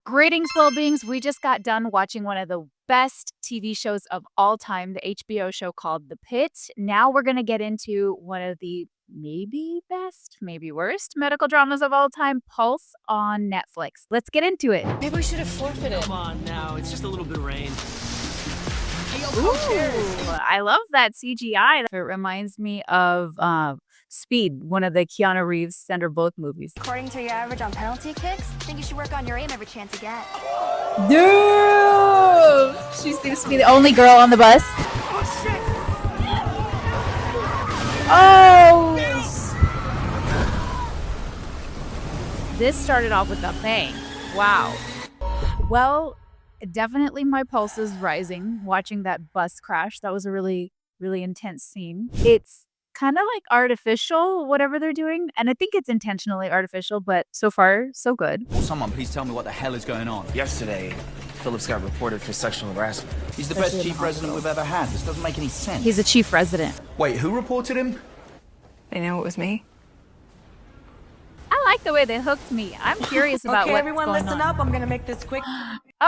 Greetings, well beings. We just got done watching one of the best TV shows of all time, the HBO show called The Pit. Now we're going to get into one of the maybe best, maybe worst medical dramas of all time, Pulse on Netflix. Let's get into it. Maybe we should have forfeited. Come on now, it's just a little bit of rain. Hey, yo, Ooh, Coach Harris. I love that CGI. It reminds me of Speed, one of the Keanu Reeves Sandra Bullock movies. According to your average on penalty kicks, think you should work on your aim every chance you get. Dude! She seems to be the only girl on the bus. Oh, shit! Oh! This started off with a bang. Wow. Well, definitely my pulse is rising watching that bus crash. That was a really, really intense scene. It's kind of like artificial, whatever they're doing. And I think it's intentionally artificial, but so far, so good. Will someone please tell me what the hell is going on? Yesterday, Phillips got reported for sexual harassment. He's the Especially best in chief the resident we've ever had. This doesn't make any sense. He's a chief resident. Wait, who reported him? They know it was me. I like the way they hooked me. I'm curious about Okay, what's everyone, going listen on. up. I'm gonna make this quick.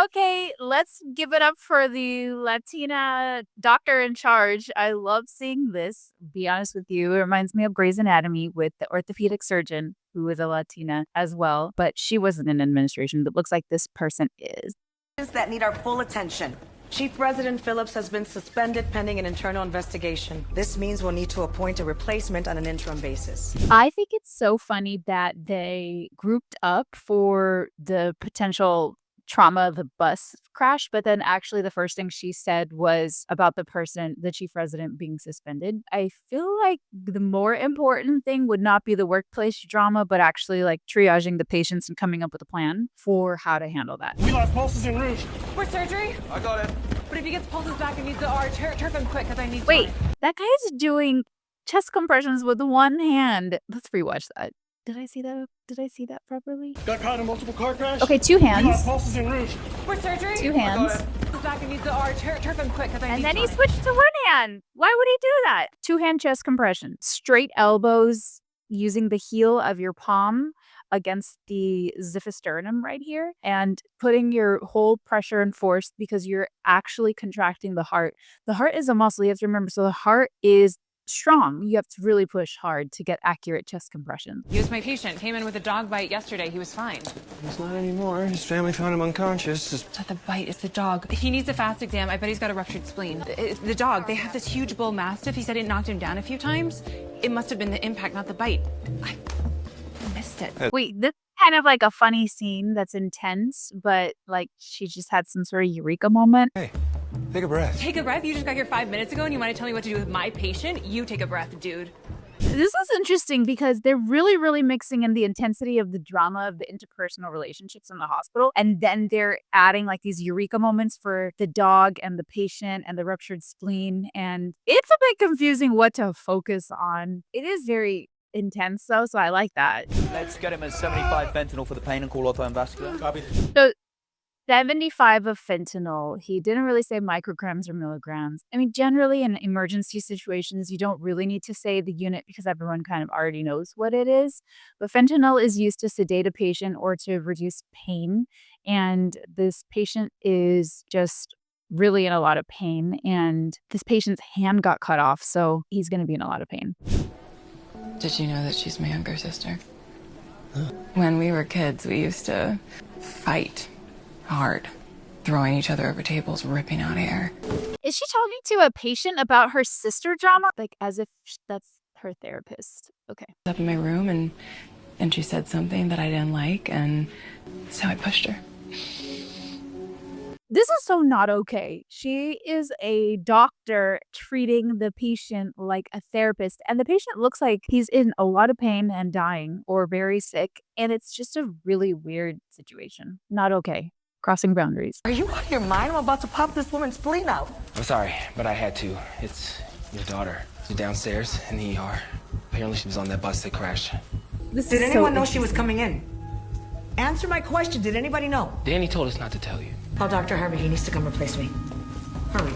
Okay, let's give it up for the Latina doctor in charge. I love seeing this. Be honest with you, it reminds me of Grey's Anatomy with the orthopedic surgeon who is a Latina as well, but she wasn't in administration. It looks like this person is. That need our full attention. Chief Resident Phillips has been suspended pending an internal investigation. This means we'll need to appoint a replacement on an interim basis. I think it's so funny that they grouped up for the potential trauma of the bus crash, but then actually the first thing she said was about the person, the chief resident, being suspended. I feel like the more important thing would not be the workplace drama, but actually like triaging the patients and coming up with a plan for how to handle that. We lost pulses in Rouge. For surgery? I got it. But if he gets pulses back and needs the R, turf him quick, because I need Wait, time. that guy is doing chest compressions with one hand. Let's rewatch that. Did I see that? Did I see that properly? Got caught in a multiple car crash. Okay, two We lost hands. pulses in Rouge. For surgery? Two hands. Pulses back and needs the R, turf him quick, because I And need then he time. switched to one hand. Why would he do that? Two-hand chest compression. Straight elbows using the heel of your palm against the xiphisternum right here and putting your whole pressure and force because you're actually contracting the heart. The heart is a muscle, you have to remember. So the heart is strong. You have to really push hard to get accurate chest compression. He was my patient. Came in with a dog bite yesterday. He was fine. He's not anymore. His family found him unconscious. It's not the bite, it's the dog. He needs a fast exam. I bet he's got a ruptured spleen. The dog, they have this huge bull mastiff. He said it knocked him down a few times. It must have been the impact, not the bite. I missed it. Wait, this is kind of like a funny scene that's intense, but like she just had some sort of eureka moment. Take a breath. Take a breath. You just got here 5 minutes ago and you want to tell me what to do with my patient? You take a breath, dude. This is interesting because they're really, really mixing in the intensity of the drama of the interpersonal relationships in the hospital. And then they're adding like these eureka moments for the dog and the patient and the ruptured spleen. And it's a bit confusing what to focus on. It is very intense though, so I like that. Let's get him as 75 fentanyl for the pain and call ortho and vascular. Copy. So 75 of fentanyl. He didn't really say micrograms or milligrams. I mean, generally in emergency situations, you don't really need to say the unit because everyone kind of already knows what it is. But fentanyl is used to sedate a patient or to reduce pain. And this patient is just really in a lot of pain. And this patient's hand got cut off, so he's going to be in a lot of pain. Did you know that she's my younger sister? When we were kids, we used to fight hard, throwing each other over tables, ripping out hair. Is she talking to a patient about her sister drama? Like as if that's her therapist. Okay. Up in my room and she said something that I didn't like, and so I pushed her. This is so not okay. She is a doctor treating the patient like a therapist, and the patient looks like he's in a lot of pain and dying or very sick, and it's just a really weird situation. Not okay. Crossing boundaries. Are you out of your mind? I'm about to pop this woman's spleen out. I'm sorry, but I had to. It's your daughter. She's downstairs in the ER. Apparently she was on that bus that crashed. This Did is anyone so know she was coming in? Answer my question. Did anybody know? Danny told us not to tell you. Tell Dr. Harvey he needs to come replace me. Hurry.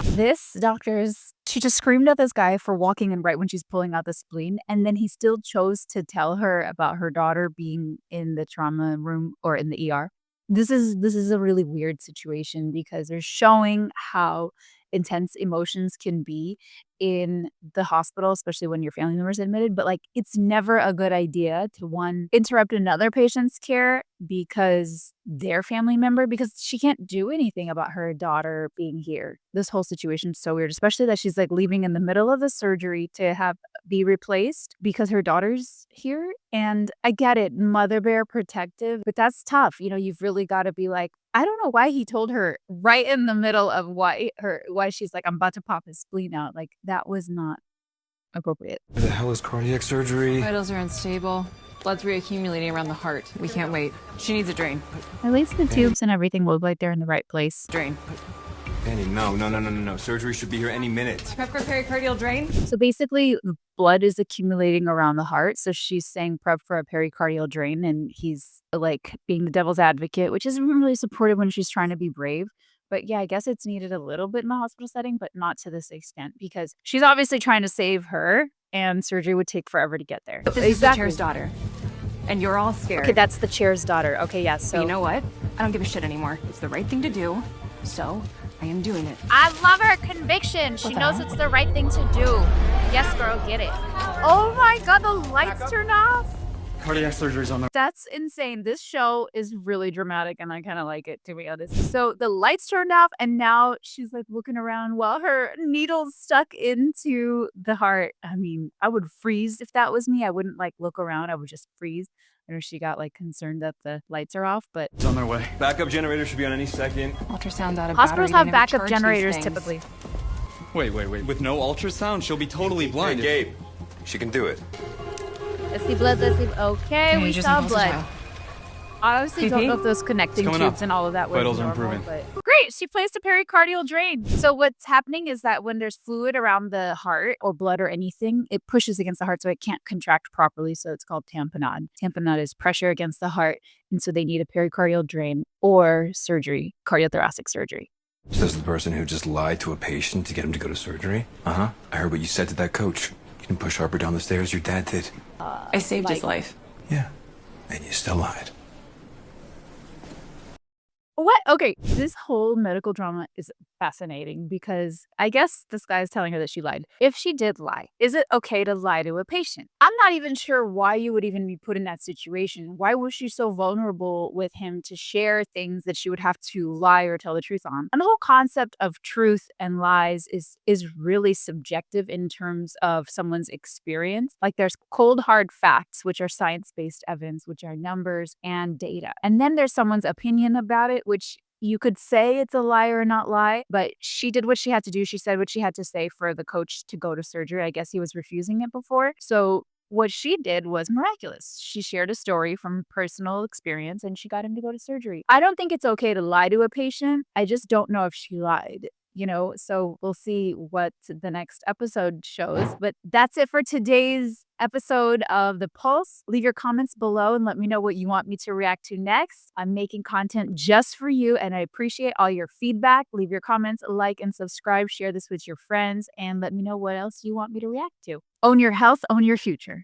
This doctor's, she just screamed at this guy for walking in right when she's pulling out the spleen. And then he still chose to tell her about her daughter being in the trauma room or in the ER. This is a really weird situation because they're showing how intense emotions can be in the hospital, especially when your family member's admitted, but, like, it's never a good idea to, one, interrupt another patient's care because their family member because she can't do anything about her daughter being here. This whole situation's so weird, especially that she's, like, leaving in the middle of the surgery to have be replaced because her daughter's here, and I get it, mother bear protective, but that's tough, you've really gotta be like I don't know why he told her right in the middle of why she's like, "I'm about to pop his spleen out," like, that was not appropriate. Where the hell is cardiac surgery? Vitals are unstable. Blood's reaccumulating around the heart. We can't wait. She needs a drain. At least the tubes and everything look like they're in the right place. Drain. Danny, no. Surgery should be here any minute. Prep for pericardial drain? So basically, the blood is accumulating around the heart, so she's saying prep for a pericardial drain, and he's, like, being the devil's advocate, which isn't really supportive when she's trying to be brave. But yeah, I guess it's needed a little bit in the hospital setting, but not to this extent because she's obviously trying to save her, and surgery would take forever to get there. This is the chair's daughter. And you're all scared. Okay, that's the chair's daughter. Okay, yes. But So you know what? I don't give a shit anymore. It's the right thing to do. So I am doing it. I love her conviction. She knows it's the right thing to do. Yes, girl, get it. Oh my god, the lights turned off. Cardiac surgery's on the... That's insane. This show is really dramatic and I kind of like it, to be honest. So the lights turned off and now she's like looking around while her needle's stuck into the heart. I mean, I would freeze if that was me. I wouldn't like look around. I would just freeze. I know she got like concerned that the lights are off, but It's on their way. Backup generator should be on any second. Ultrasound out of hospitals battery. have backup generators typically. Wait. With no ultrasound, she'll be totally blind. Hey, Gabe, she can do it. Let's see blood. Let's see. Okay, we Just saw impulse blood. child. I honestly don't know if those connecting coming tubes up. and all of that was Vitals are normal, improving. but great. She placed a pericardial drain. So what's happening is that when there's fluid around the heart or blood or anything, it pushes against the heart so it can't contract properly. So it's called tamponade. Tamponade is pressure against the heart, and so they need a pericardial drain or surgery, cardiothoracic surgery. This is the person who just lied to a patient to get him to go to surgery? Uh-huh. I heard what you said to that coach. You didn't push Harper down the stairs, your dad did. I saved his life. Yeah. And you still lied. What? Okay, this whole medical drama is fascinating because I guess this guy is telling her that she lied. If she did lie, is it okay to lie to a patient? I'm not even sure why you would even be put in that situation. Why was she so vulnerable with him to share things that she would have to lie or tell the truth on? And the whole concept of truth and lies is really subjective in terms of someone's experience. Like there's cold hard facts, which are science-based evidence, which are numbers and data. And then there's someone's opinion about it, which you could say it's a lie or not lie, but she did what she had to do. She said what she had to say for the coach to go to surgery. I guess he was refusing it before. So what she did was miraculous. She shared a story from personal experience and she got him to go to surgery. I don't think it's okay to lie to a patient. I just don't know if she lied. So we'll see what the next episode shows. But that's it for today's episode of The Pulse. Leave your comments below and let me know what you want me to react to next. I'm making content just for you and I appreciate all your feedback. Leave your comments, like and subscribe, share this with your friends, and let me know what else you want me to react to. Own your health, own your future.